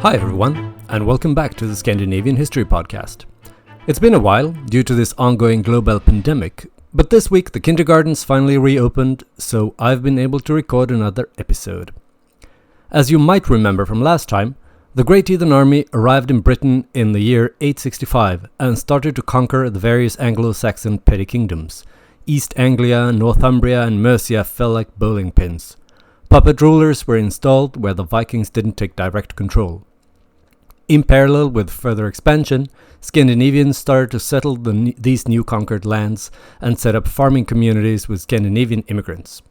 Hi everyone, and welcome back to the Scandinavian History Podcast. It's been a while due to this ongoing global pandemic, but this week the kindergartens finally reopened, so I've been able to record another episode. As you might remember from last time, the Great Heathen Army arrived in Britain in the year 865 and started to conquer the various Anglo-Saxon petty kingdoms. East Anglia, Northumbria and Mercia fell like bowling pins. Puppet rulers were installed where the Vikings didn't take direct control. In parallel with further expansion, Scandinavians started to settle these new conquered lands and set up farming communities with Scandinavian immigrants.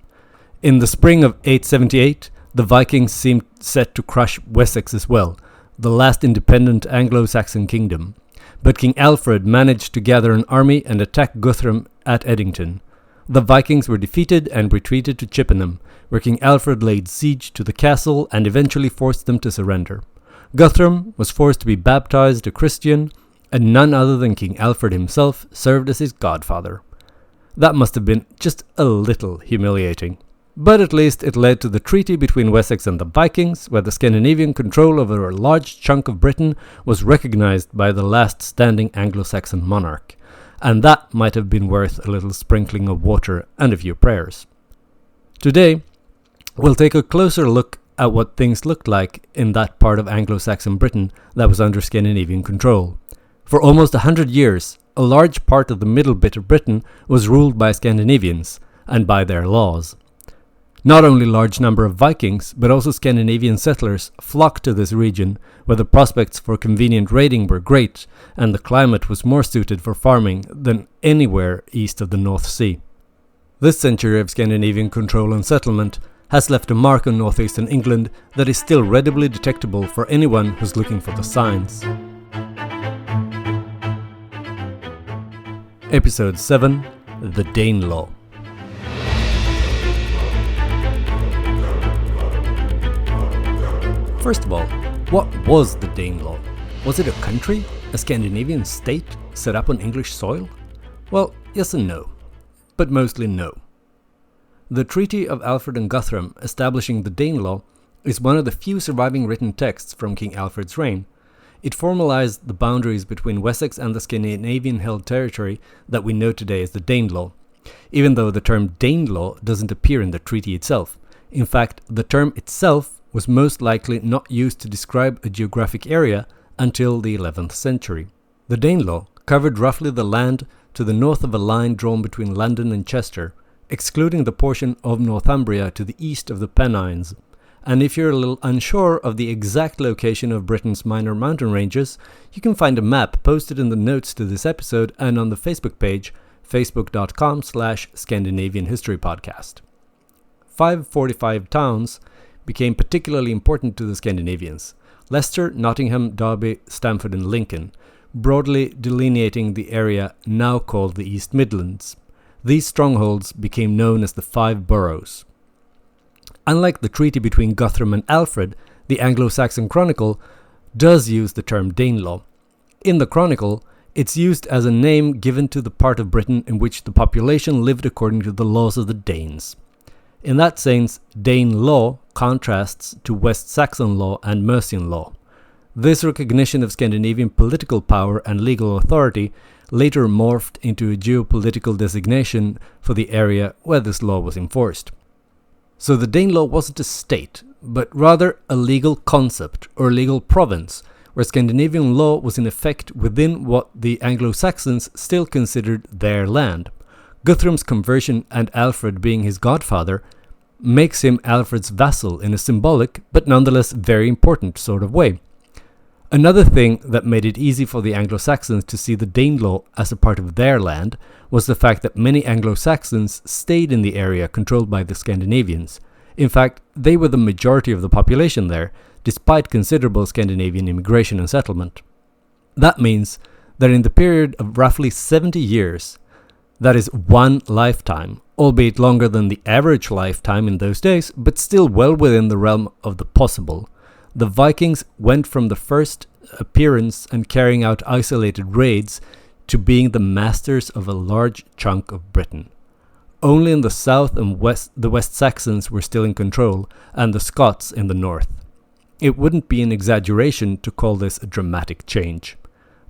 In the spring of 878, the Vikings seemed set to crush Wessex as well, the last independent Anglo-Saxon kingdom. But King Alfred managed to gather an army and attack Guthrum at Edington. The Vikings were defeated and retreated to Chippenham, where King Alfred laid siege to the castle and eventually forced them to surrender. Guthrum was forced to be baptized a Christian, and none other than King Alfred himself served as his godfather. That must have been just a little humiliating. But at least it led to the treaty between Wessex and the Vikings, where the Scandinavian control over a large chunk of Britain was recognized by the last standing Anglo-Saxon monarch. And that might have been worth a little sprinkling of water and a few prayers. Today, we'll take a closer look at what things looked like in that part of Anglo-Saxon Britain that was under Scandinavian control. For almost 100 years, a large part of the middle bit of Britain was ruled by Scandinavians, and by their laws. Not only a large number of Vikings, but also Scandinavian settlers flocked to this region, where the prospects for convenient raiding were great, and the climate was more suited for farming than anywhere east of the North Sea. This century of Scandinavian control and settlement has left a mark on northeastern England that is still readily detectable for anyone who's looking for the signs. Episode 7: The Danelaw. First of all, what was the Danelaw? Was it a country? A Scandinavian state set up on English soil? Well, yes and no, but mostly no. The Treaty of Alfred and Guthrum establishing the Danelaw is one of the few surviving written texts from King Alfred's reign. It formalized the boundaries between Wessex and the Scandinavian-held territory that we know today as the Danelaw, even though the term Danelaw doesn't appear in the treaty itself. In fact, the term itself was most likely not used to describe a geographic area until the 11th century. The Danelaw covered roughly the land to the north of a line drawn between London and Chester, excluding the portion of Northumbria to the east of the Pennines. And if you're a little unsure of the exact location of Britain's minor mountain ranges, you can find a map posted in the notes to this episode and on the Facebook page, facebook.com/Scandinavian History Podcast. 5 fortified towns became particularly important to the Scandinavians: Leicester, Nottingham, Derby, Stamford and Lincoln, broadly delineating the area now called the East Midlands. These strongholds became known as the Five Boroughs. Unlike the treaty between Guthrum and Alfred, the Anglo-Saxon Chronicle does use the term Danelaw. In the Chronicle, it's used as a name given to the part of Britain in which the population lived according to the laws of the Danes. In that sense, Dane law contrasts to West-Saxon law and Mercian law. This recognition of Scandinavian political power and legal authority later morphed into a geopolitical designation for the area where this law was enforced. So the Danelaw wasn't a state, but rather a legal concept or legal province, where Scandinavian law was in effect within what the Anglo-Saxons still considered their land. Guthrum's conversion and Alfred being his godfather makes him Alfred's vassal in a symbolic, but nonetheless very important sort of way. Another thing that made it easy for the Anglo-Saxons to see the Danelaw as a part of their land was the fact that many Anglo-Saxons stayed in the area controlled by the Scandinavians. In fact, they were the majority of the population there, despite considerable Scandinavian immigration and settlement. That means that in the period of roughly 70 years, that is one lifetime, albeit longer than the average lifetime in those days, but still well within the realm of the possible, the Vikings went from the first appearance and carrying out isolated raids to being the masters of a large chunk of Britain. Only in the south and west the West-Saxons were still in control, and the Scots in the north. it wouldn't be an exaggeration to call this a dramatic change.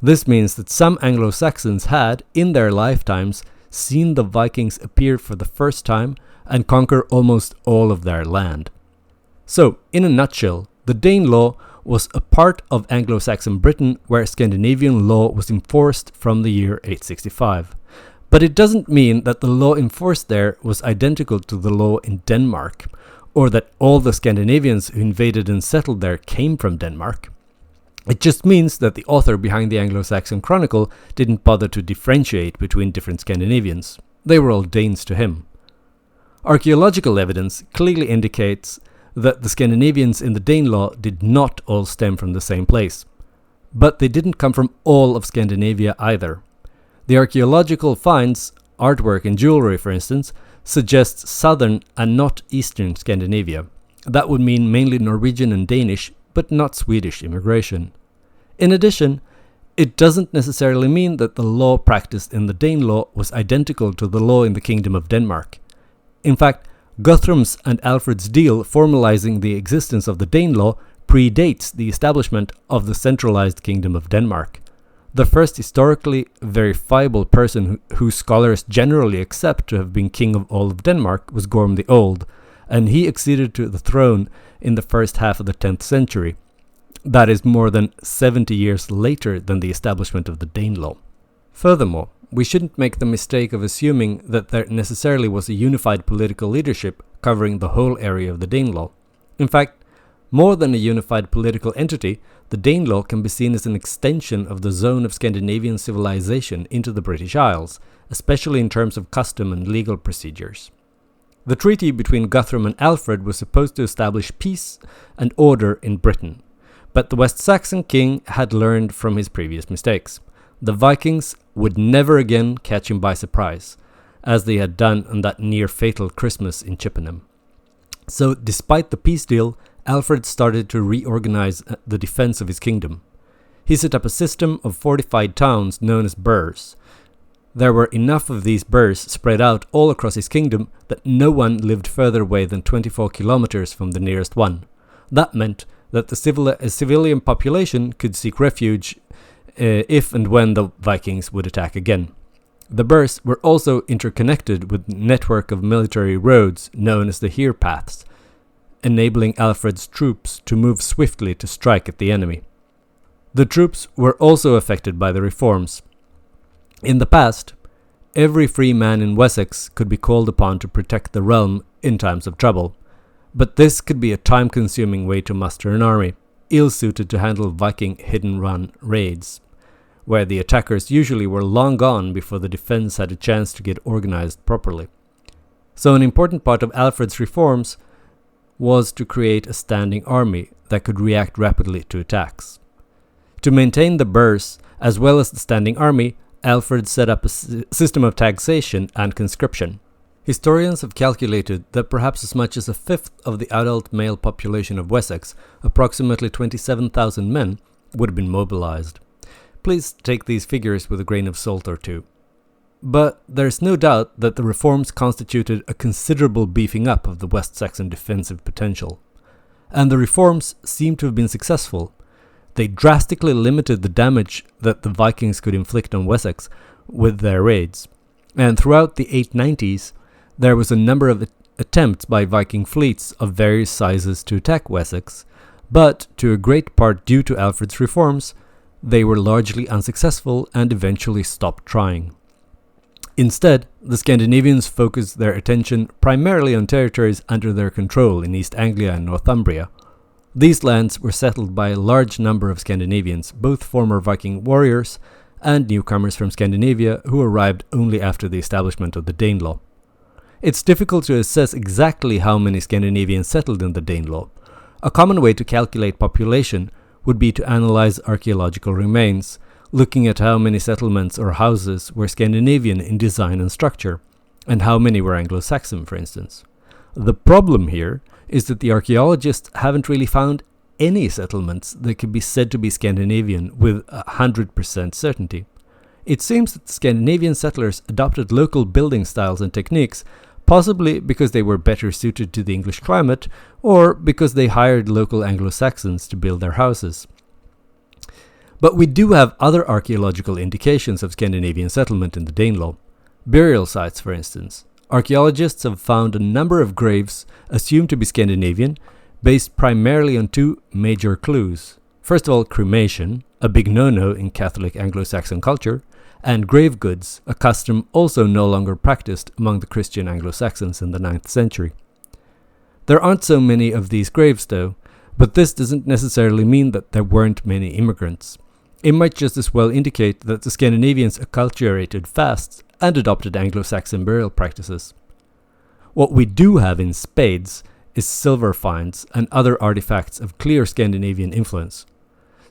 This means that some Anglo-Saxons had, in their lifetimes, seen the Vikings appear for the first time and conquer almost all of their land. So, in a nutshell, the Danelaw was a part of Anglo-Saxon Britain where Scandinavian law was enforced from the year 865. But it doesn't mean that the law enforced there was identical to the law in Denmark, or that all the Scandinavians who invaded and settled there came from Denmark. It just means that the author behind the Anglo-Saxon Chronicle didn't bother to differentiate between different Scandinavians. They were all Danes to him. Archaeological evidence clearly indicates that the Scandinavians in the Danelaw did not all stem from the same place. But they didn't come from all of Scandinavia either. The archaeological finds, artwork and jewelry for instance, suggests southern and not eastern Scandinavia. That would mean mainly Norwegian and Danish, but not Swedish immigration. In addition, it doesn't necessarily mean that the law practiced in the Danelaw was identical to the law in the Kingdom of Denmark. In fact, Guthrum's and Alfred's deal formalizing the existence of the Danelaw predates the establishment of the centralized Kingdom of Denmark. The first historically verifiable person who scholars generally accept to have been king of all of Denmark was Gorm the Old, and he acceded to the throne in the first half of the 10th century. That is more than 70 years later than the establishment of the Danelaw. Furthermore, we shouldn't make the mistake of assuming that there necessarily was a unified political leadership covering the whole area of the Danelaw. In fact, more than a unified political entity, the Danelaw can be seen as an extension of the zone of Scandinavian civilization into the British Isles, especially in terms of custom and legal procedures. The treaty between Guthrum and Alfred was supposed to establish peace and order in Britain, but the West-Saxon king had learned from his previous mistakes. The Vikings would never again catch him by surprise, as they had done on that near-fatal Christmas in Chippenham. So, despite the peace deal, Alfred started to reorganize the defense of his kingdom. He set up a system of fortified towns known as burhs. There were enough of these burhs spread out all across his kingdom that no one lived further away than 24 kilometers from the nearest one. That meant that the civilian population could seek refuge if and when the Vikings would attack again. The burhs were also interconnected with a network of military roads known as the Heer Paths, enabling Alfred's troops to move swiftly to strike at the enemy. The troops were also affected by the reforms. In the past, every free man in Wessex could be called upon to protect the realm in times of trouble, but this could be a time-consuming way to muster an army, ill-suited to handle Viking hidden-run raids, where the attackers usually were long gone before the defense had a chance to get organized properly. So an important part of Alfred's reforms was to create a standing army that could react rapidly to attacks. To maintain the burhs as well as the standing army, Alfred set up a system of taxation and conscription. Historians have calculated that perhaps as much as a fifth of the adult male population of Wessex, approximately 27,000 men, would have been mobilized. Please take these figures with a grain of salt or two. But there's no doubt that the reforms constituted a considerable beefing up of the West Saxon defensive potential. And the reforms seem to have been successful. They drastically limited the damage that the Vikings could inflict on Wessex with their raids. And throughout the 890s, there was a number of attempts by Viking fleets of various sizes to attack Wessex, but to a great part due to Alfred's reforms, they were largely unsuccessful and eventually stopped trying. Instead, the Scandinavians focused their attention primarily on territories under their control in East Anglia and Northumbria. These lands were settled by a large number of Scandinavians, both former Viking warriors and newcomers from Scandinavia who arrived only after the establishment of the Danelaw. It's difficult to assess exactly how many Scandinavians settled in the Danelaw. A common way to calculate population would be to analyze archaeological remains, looking at how many settlements or houses were Scandinavian in design and structure, and how many were Anglo-Saxon, for instance. The problem here is that the archaeologists haven't really found any settlements that could be said to be Scandinavian with 100% certainty. It seems that the Scandinavian settlers adopted local building styles and techniques, possibly because they were better suited to the English climate, or because they hired local Anglo-Saxons to build their houses. But we do have other archaeological indications of Scandinavian settlement in the Danelaw. Burial sites, for instance. Archaeologists have found a number of graves assumed to be Scandinavian, based primarily on two major clues. First of all, cremation, a big no-no in Catholic Anglo-Saxon culture, and grave goods, a custom also no longer practiced among the Christian Anglo-Saxons in the 9th century. There aren't so many of these graves though, but this doesn't necessarily mean that there weren't many immigrants. It might just as well indicate that the Scandinavians acculturated fast and adopted Anglo-Saxon burial practices. What we do have in spades is silver finds and other artifacts of clear Scandinavian influence.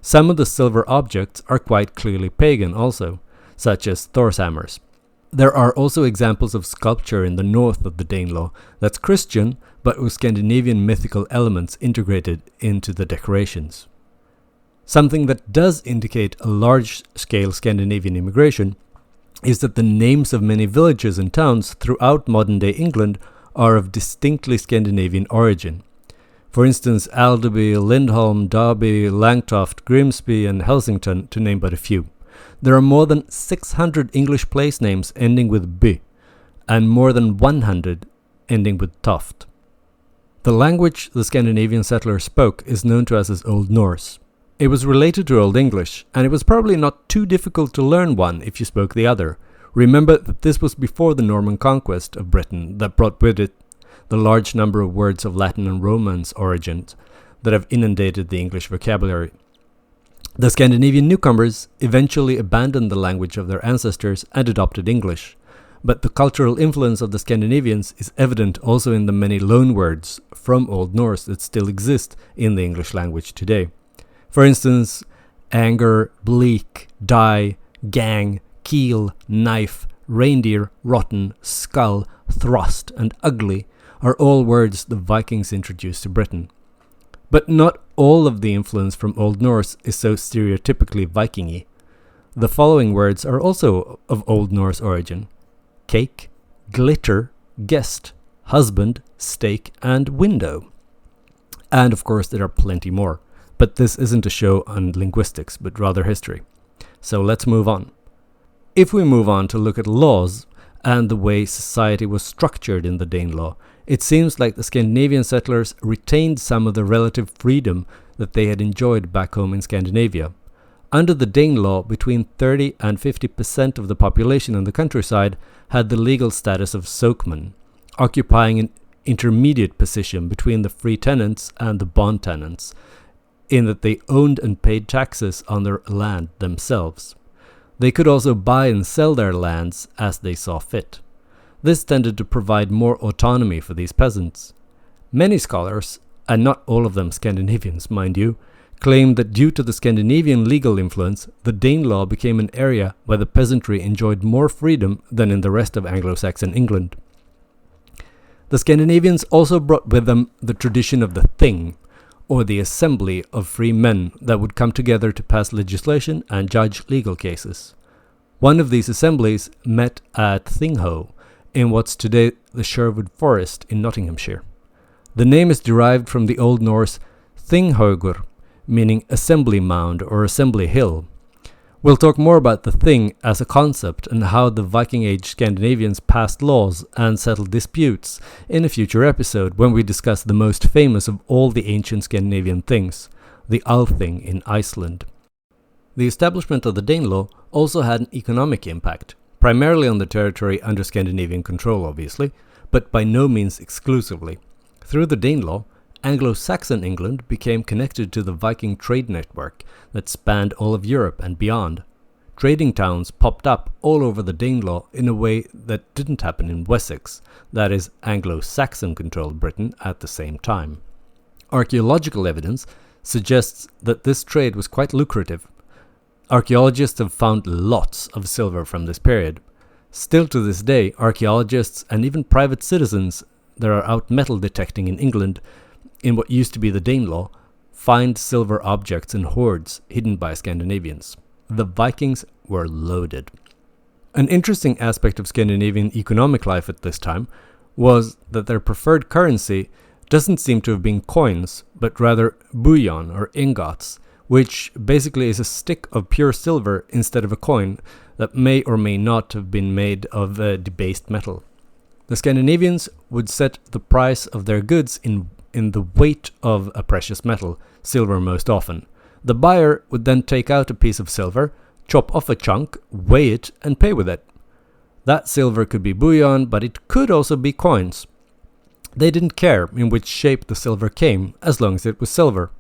Some of the silver objects are quite clearly pagan also, such as Thor's hammers. There are also examples of sculpture in the north of the Danelaw that's Christian, but with Scandinavian mythical elements integrated into the decorations. Something that does indicate a large-scale Scandinavian immigration is that the names of many villages and towns throughout modern-day England are of distinctly Scandinavian origin. For instance, Aldeby, Lindholm, Derby, Langtoft, Grimsby and Helsington, to name but a few. There are more than 600 English place names ending with by, and more than 100 ending with toft. The language the Scandinavian settlers spoke is known to us as Old Norse. It was related to Old English, and it was probably not too difficult to learn one if you spoke the other. Remember that this was before the Norman conquest of Britain that brought with it the large number of words of Latin and Romance origins that have inundated the English vocabulary. The Scandinavian newcomers eventually abandoned the language of their ancestors and adopted English, but the cultural influence of the Scandinavians is evident also in the many loanwords from Old Norse that still exist in the English language today. For instance, anger, bleak, die, gang, keel, knife, reindeer, rotten, skull, thrust, and ugly are all words the Vikings introduced to Britain. But not all of the influence from Old Norse is so stereotypically Viking-y. The following words are also of Old Norse origin: cake, glitter, guest, husband, stake, and window. And of course there are plenty more, but this isn't a show on linguistics, but rather history. So let's move on. If we move on to look at laws and the way society was structured in the Danelaw, it seems like the Scandinavian settlers retained some of the relative freedom that they had enjoyed back home in Scandinavia. Under the Danelaw, between 30 and 50% of the population in the countryside had the legal status of sokemen, occupying an intermediate position between the free tenants and the bond tenants, in that they owned and paid taxes on their land themselves. They could also buy and sell their lands as they saw fit. This tended to provide more autonomy for these peasants. Many scholars, and not all of them Scandinavians, mind you, claim that due to the Scandinavian legal influence, the Danelaw became an area where the peasantry enjoyed more freedom than in the rest of Anglo-Saxon England. The Scandinavians also brought with them the tradition of the Thing, or the assembly of free men that would come together to pass legislation and judge legal cases. One of these assemblies met at Thingho, in what's today the Sherwood Forest in Nottinghamshire. The name is derived from the Old Norse Thinghogur, meaning assembly mound or assembly hill. We'll talk more about the Thing as a concept and how the Viking Age Scandinavians passed laws and settled disputes in a future episode when we discuss the most famous of all the ancient Scandinavian things, the Althing in Iceland. The establishment of the Danelaw also had an economic impact, primarily on the territory under Scandinavian control obviously, but by no means exclusively. Through the Danelaw, Anglo-Saxon England became connected to the Viking trade network that spanned all of Europe and beyond. Trading towns popped up all over the Danelaw in a way that didn't happen in Wessex, that is, Anglo-Saxon controlled Britain at the same time. Archaeological evidence suggests that this trade was quite lucrative. Archaeologists have found lots of silver from this period. Still to this day, archaeologists and even private citizens that are out metal detecting in England, in what used to be the Danelaw, find silver objects in hoards hidden by Scandinavians. The Vikings were loaded. An interesting aspect of Scandinavian economic life at this time was that their preferred currency doesn't seem to have been coins, but rather bullion or ingots, which basically is a stick of pure silver instead of a coin that may or may not have been made of debased metal. The Scandinavians would set the price of their goods in the weight of a precious metal, silver most often. The buyer would then take out a piece of silver, chop off a chunk, weigh it, and pay with it. That silver could be bullion, but it could also be coins. They didn't care in which shape the silver came, as long as it was silver.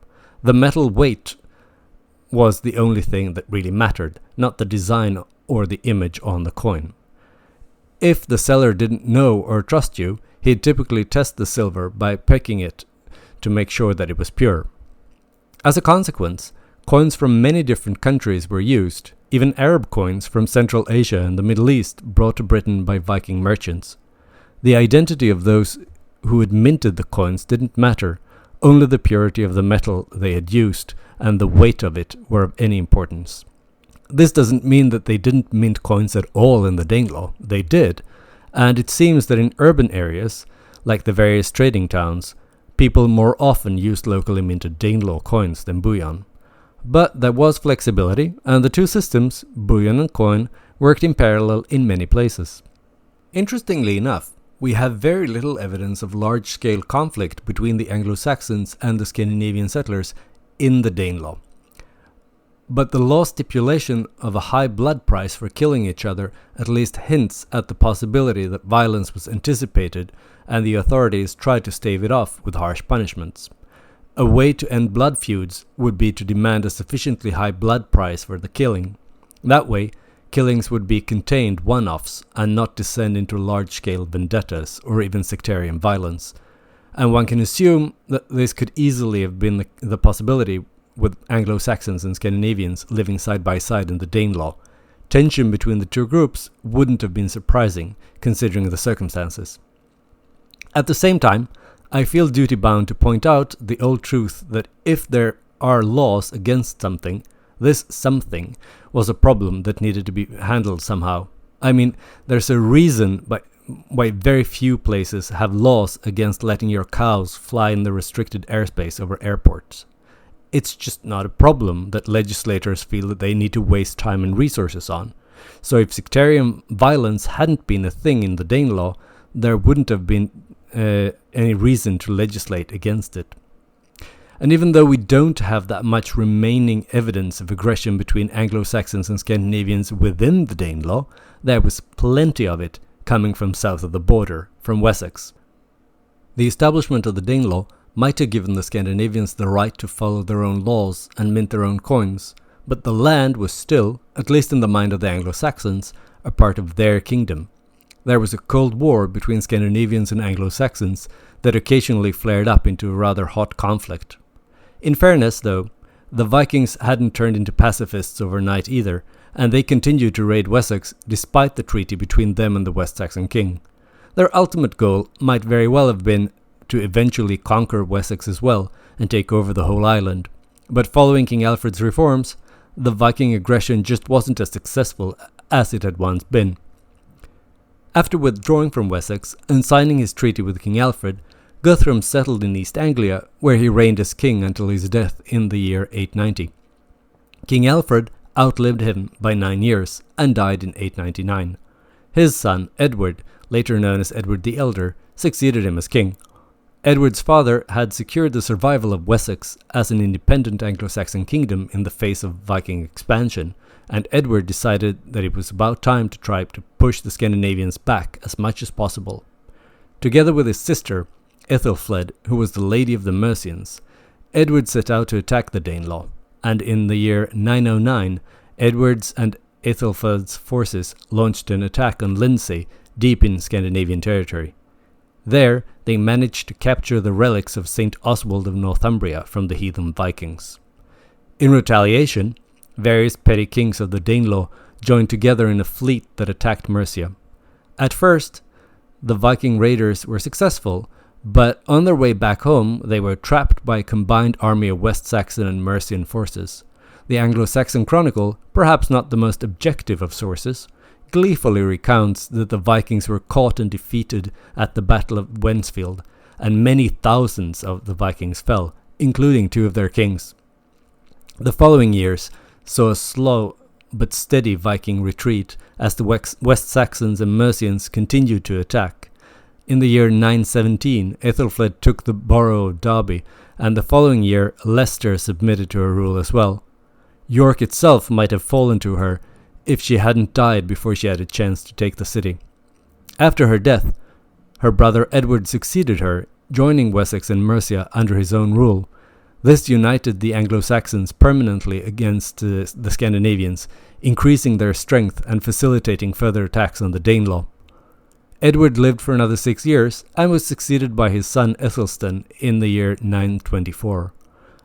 The metal weight was the only thing that really mattered, not the design or the image on the coin. If the seller didn't know or trust you, he'd typically test the silver by pricking it to make sure that it was pure. As a consequence, coins from many different countries were used, even Arab coins from Central Asia and the Middle East brought to Britain by Viking merchants. The identity of those who had minted the coins didn't matter, only the purity of the metal they had used and the weight of it were of any importance. This doesn't mean that they didn't mint coins at all in the Danelaw. They did, and it seems that in urban areas, like the various trading towns, people more often used locally minted Danelaw coins than bullion. But there was flexibility, and the two systems, bullion and coin, worked in parallel in many places. Interestingly enough, we have very little evidence of large-scale conflict between the Anglo-Saxons and the Scandinavian settlers in the Danelaw. But the law stipulation of a high blood price for killing each other at least hints at the possibility that violence was anticipated, and the authorities tried to stave it off with harsh punishments. A way to end blood feuds would be to demand a sufficiently high blood price for the killing. That way, killings would be contained one-offs and not descend into large-scale vendettas or even sectarian violence. And one can assume that this could easily have been the possibility with Anglo-Saxons and Scandinavians living side by side in the Danelaw. Tension between the two groups wouldn't have been surprising, considering the circumstances. At the same time, I feel duty-bound to point out the old truth that if there are laws against something, this something was a problem that needed to be handled somehow. I mean, there's a reason why very few places have laws against letting your cows fly in the restricted airspace over airports. It's just not a problem that legislators feel that they need to waste time and resources on. So if sectarian violence hadn't been a thing in the Danelaw, there wouldn't have been any reason to legislate against it. And even though we don't have that much remaining evidence of aggression between Anglo-Saxons and Scandinavians within the Danelaw, there was plenty of it coming from south of the border, from Wessex. The establishment of the Danelaw might have given the Scandinavians the right to follow their own laws and mint their own coins, but the land was still, at least in the mind of the Anglo-Saxons, a part of their kingdom. There was a cold war between Scandinavians and Anglo-Saxons that occasionally flared up into a rather hot conflict. In fairness, though, the Vikings hadn't turned into pacifists overnight either, and they continued to raid Wessex despite the treaty between them and the West-Saxon king. Their ultimate goal might very well have been to eventually conquer Wessex as well and take over the whole island. But following King Alfred's reforms, the Viking aggression just wasn't as successful as it had once been. After withdrawing from Wessex and signing his treaty with King Alfred, Guthrum settled in East Anglia, where he reigned as king until his death in the year 890. King Alfred outlived him by 9 years and died in 899. His son, Edward, later known as Edward the Elder, succeeded him as king. Edward's father had secured the survival of Wessex as an independent Anglo-Saxon kingdom in the face of Viking expansion, and Edward decided that it was about time to try to push the Scandinavians back as much as possible. Together with his sister, Ethelfled, who was the Lady of the Mercians, Edward set out to attack the Danelaw, and in the year 909, Edward's and Ethelfled's forces launched an attack on Lindsey, deep in Scandinavian territory. There, they managed to capture the relics of Saint Oswald of Northumbria from the heathen Vikings. In retaliation, various petty kings of the Danelaw joined together in a fleet that attacked Mercia. At first, the Viking raiders were successful, but on their way back home, they were trapped by a combined army of West-Saxon and Mercian forces. The Anglo-Saxon Chronicle, perhaps not the most objective of sources, gleefully recounts that the Vikings were caught and defeated at the Battle of Wensfield, and many thousands of the Vikings fell, including 2 of their kings. The following years saw a slow but steady Viking retreat as the West-Saxons and Mercians continued to attack. In the year 917, Aethelflaed took the borough of Derby, and the following year Leicester submitted to her rule as well. York itself might have fallen to her if she hadn't died before she had a chance to take the city. After her death, her brother Edward succeeded her, joining Wessex and Mercia under his own rule. This united the Anglo-Saxons permanently against the Scandinavians, increasing their strength and facilitating further attacks on the Danelaw. Edward lived for another 6 years and was succeeded by his son Ethelstan in the year 924.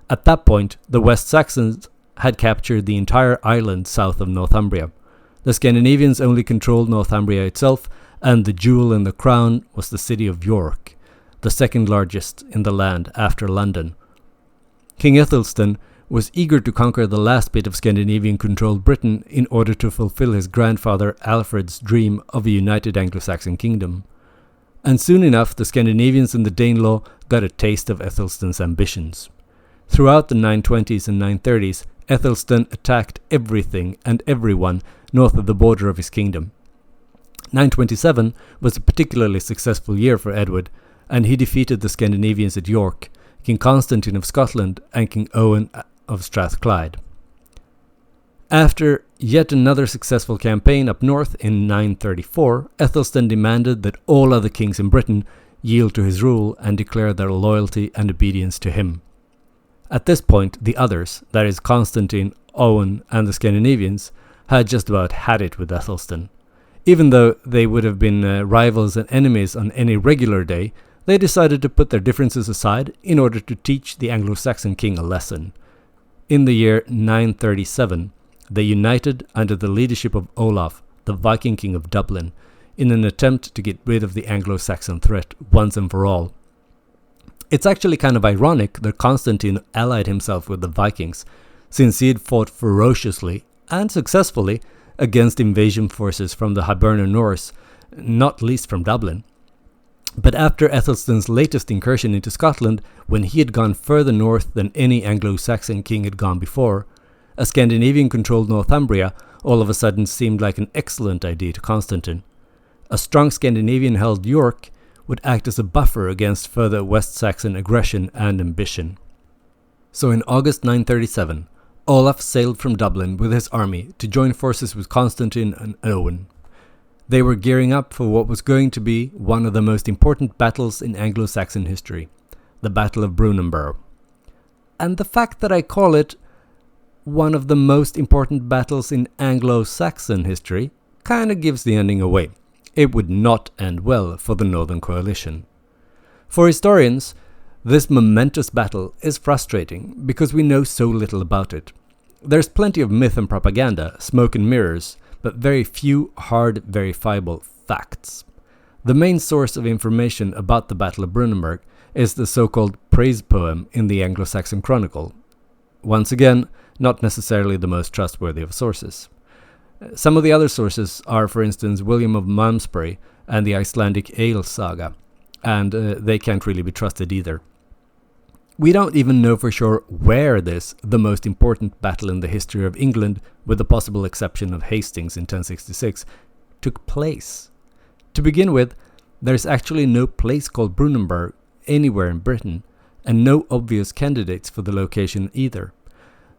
At that point, the West-Saxons had captured the entire island south of Northumbria. The Scandinavians only controlled Northumbria itself, and the jewel in the crown was the city of York, the second largest in the land after London. King Ethelstan was eager to conquer the last bit of Scandinavian-controlled Britain in order to fulfill his grandfather Alfred's dream of a united Anglo-Saxon kingdom. And soon enough, the Scandinavians and the Danelaw got a taste of Ethelstan's ambitions. Throughout the 920s and 930s, Ethelstan attacked everything and everyone north of the border of his kingdom. 927 was a particularly successful year for Edward, and he defeated the Scandinavians at York, King Constantine of Scotland, and King Owen of Strathclyde. After yet another successful campaign up north in 934, Ethelstan demanded that all other kings in Britain yield to his rule and declare their loyalty and obedience to him. At this point, the others, that is Constantine, Owen, and the Scandinavians, had just about had it with Ethelstan. Even though they would have been rivals and enemies on any regular day, they decided to put their differences aside in order to teach the Anglo-Saxon king a lesson. In the year 937, they united under the leadership of Olaf, the Viking king of Dublin, in an attempt to get rid of the Anglo-Saxon threat once and for all. It's actually kind of ironic that Constantine allied himself with the Vikings, since he had fought ferociously and successfully against invasion forces from the Hiberno Norse, not least from Dublin. But after Ethelstan's latest incursion into Scotland, when he had gone further north than any Anglo-Saxon king had gone before, a Scandinavian-controlled Northumbria all of a sudden seemed like an excellent idea to Constantine. A strong Scandinavian-held York would act as a buffer against further West Saxon aggression and ambition. So in August 937, Olaf sailed from Dublin with his army to join forces with Constantine and Owen. They were gearing up for what was going to be one of the most important battles in Anglo-Saxon history, the Battle of Brunanburh. And the fact that I call it one of the most important battles in Anglo-Saxon history kinda gives the ending away. It would not end well for the Northern Coalition. For historians, this momentous battle is frustrating because we know so little about it. There's plenty of myth and propaganda, smoke and mirrors, but very few hard, verifiable facts. The main source of information about the Battle of Brunanburh is the so-called praise poem in the Anglo-Saxon Chronicle. Once again, not necessarily the most trustworthy of sources. Some of the other sources are, for instance, William of Malmesbury and the Icelandic Ale Saga, and they can't really be trusted either. We don't even know for sure where this, the most important battle in the history of England, with the possible exception of Hastings in 1066, took place. To begin with, there's actually no place called Brunanburh anywhere in Britain, and no obvious candidates for the location either.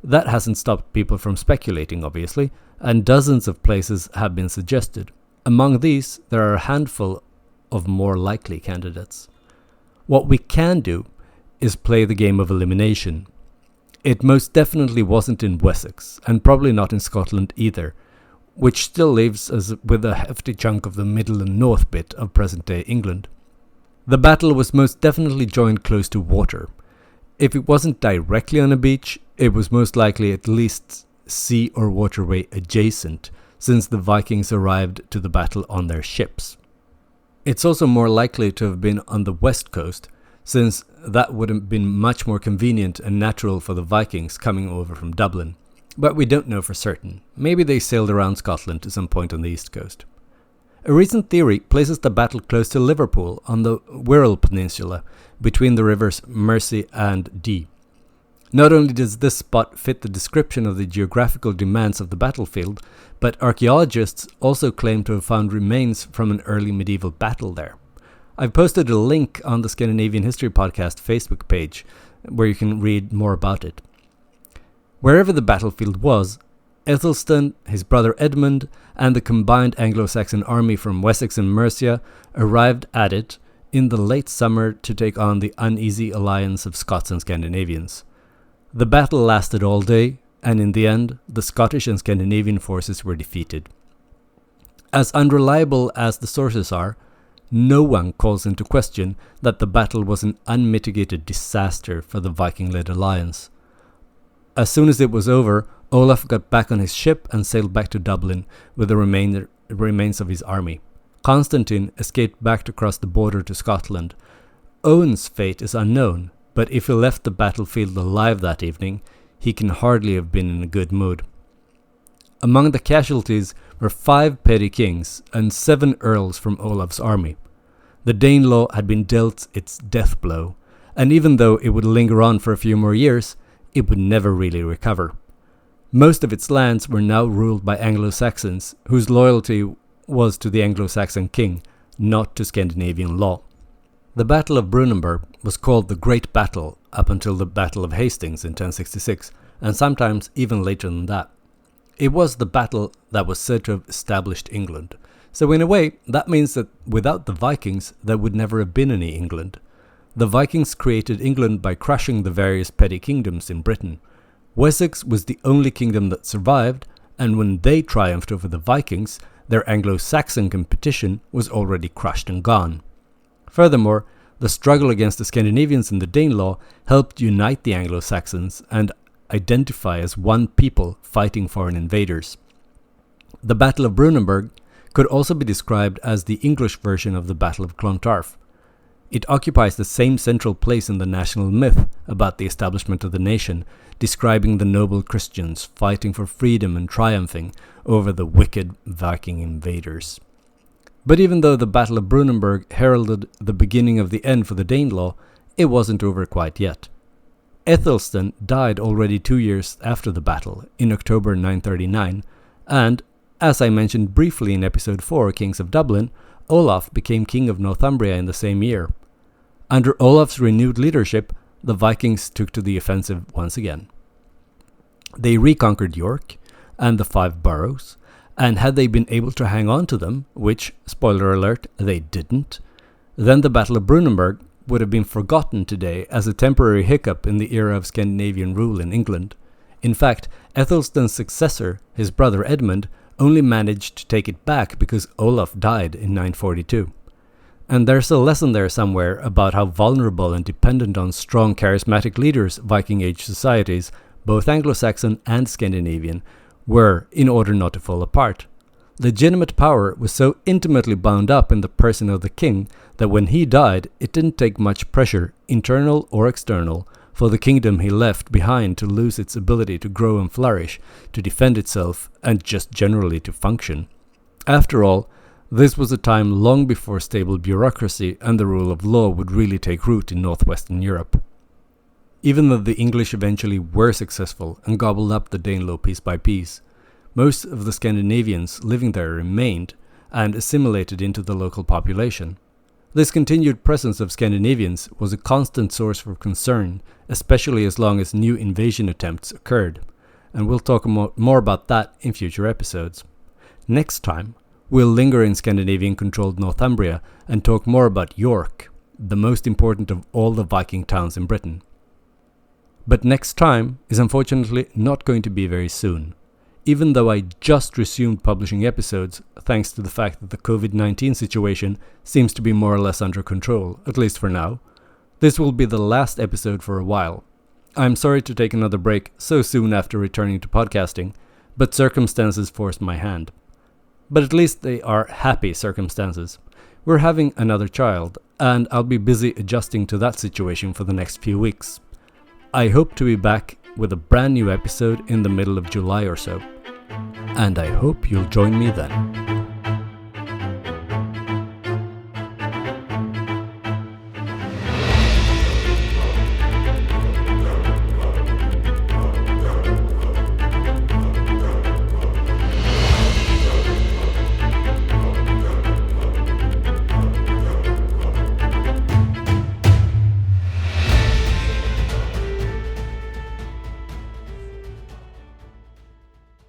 That hasn't stopped people from speculating, obviously, and dozens of places have been suggested. Among these, there are a handful of more likely candidates. What we can do is play the game of elimination. It most definitely wasn't in Wessex, and probably not in Scotland either, which still leaves us with a hefty chunk of the middle and north bit of present-day England. The battle was most definitely joined close to water. If it wasn't directly on a beach, it was most likely at least sea or waterway adjacent, since the Vikings arrived to the battle on their ships. It's also more likely to have been on the west coast, since that would have been much more convenient and natural for the Vikings coming over from Dublin. But we don't know for certain. Maybe they sailed around Scotland to some point on the east coast. A recent theory places the battle close to Liverpool on the Wirral Peninsula, between the rivers Mersey and Dee. Not only does this spot fit the description of the geographical demands of the battlefield, but archaeologists also claim to have found remains from an early medieval battle there. I've posted a link on the Scandinavian History Podcast Facebook page where you can read more about it. Wherever the battlefield was, Aethelstan, his brother Edmund, and the combined Anglo-Saxon army from Wessex and Mercia arrived at it in the late summer to take on the uneasy alliance of Scots and Scandinavians. The battle lasted all day, and in the end, the Scottish and Scandinavian forces were defeated. As unreliable as the sources are, no one calls into question that the battle was an unmitigated disaster for the Viking-led alliance. As soon as it was over, Olaf got back on his ship and sailed back to Dublin with the remains of his army. Constantine escaped back to cross the border to Scotland. Owen's fate is unknown, but if he left the battlefield alive that evening, he can hardly have been in a good mood. Among the casualties were 5 petty kings and 7 earls from Olaf's army. The Danelaw had been dealt its death blow, and even though it would linger on for a few more years, it would never really recover. Most of its lands were now ruled by Anglo-Saxons, whose loyalty was to the Anglo-Saxon king, not to Scandinavian law. The Battle of Brunanburh was called the Great Battle up until the Battle of Hastings in 1066, and sometimes even later than that. It was the battle that was said to have established England. So in a way, that means that without the Vikings, there would never have been any England. The Vikings created England by crushing the various petty kingdoms in Britain. Wessex was the only kingdom that survived, and when they triumphed over the Vikings, their Anglo-Saxon competition was already crushed and gone. Furthermore, the struggle against the Scandinavians in the Danelaw helped unite the Anglo-Saxons and identify as one people fighting foreign invaders. The Battle of Brunanburh could also be described as the English version of the Battle of Clontarf. It occupies the same central place in the national myth about the establishment of the nation, describing the noble Christians fighting for freedom and triumphing over the wicked Viking invaders. But even though the Battle of Brunanburh heralded the beginning of the end for the Danelaw, it wasn't over quite yet. Aethelstan died already 2 years after the battle, in October 939, and, as I mentioned briefly in episode 4, Kings of Dublin, Olaf became king of Northumbria in the same year. Under Olaf's renewed leadership, the Vikings took to the offensive once again. They reconquered York and the 5 boroughs, and had they been able to hang on to them, which, spoiler alert, they didn't, then the Battle of Brunanburh would have been forgotten today as a temporary hiccup in the era of Scandinavian rule in England. In fact, Aethelstan's successor, his brother Edmund, only managed to take it back because Olaf died in 942. And there's a lesson there somewhere about how vulnerable and dependent on strong charismatic leaders Viking Age societies, both Anglo-Saxon and Scandinavian, were in order not to fall apart. Legitimate power was so intimately bound up in the person of the king that when he died, it didn't take much pressure, internal or external, for the kingdom he left behind to lose its ability to grow and flourish, to defend itself, and just generally to function. After all, this was a time long before stable bureaucracy and the rule of law would really take root in northwestern Europe. Even though the English eventually were successful and gobbled up the Danelaw piece by piece, most of the Scandinavians living there remained and assimilated into the local population. This continued presence of Scandinavians was a constant source for concern, especially as long as new invasion attempts occurred, and we'll talk more about that in future episodes. Next time, we'll linger in Scandinavian-controlled Northumbria and talk more about York, the most important of all the Viking towns in Britain. But next time is unfortunately not going to be very soon, even though I just resumed publishing episodes thanks to the fact that the COVID-19 situation seems to be more or less under control, at least for now. This will be the last episode for a while. I'm sorry to take another break so soon after returning to podcasting, but circumstances forced my hand. But at least they are happy circumstances. We're having another child, and I'll be busy adjusting to that situation for the next few weeks. I hope to be back with a brand new episode in the middle of July or so. And I hope you'll join me then.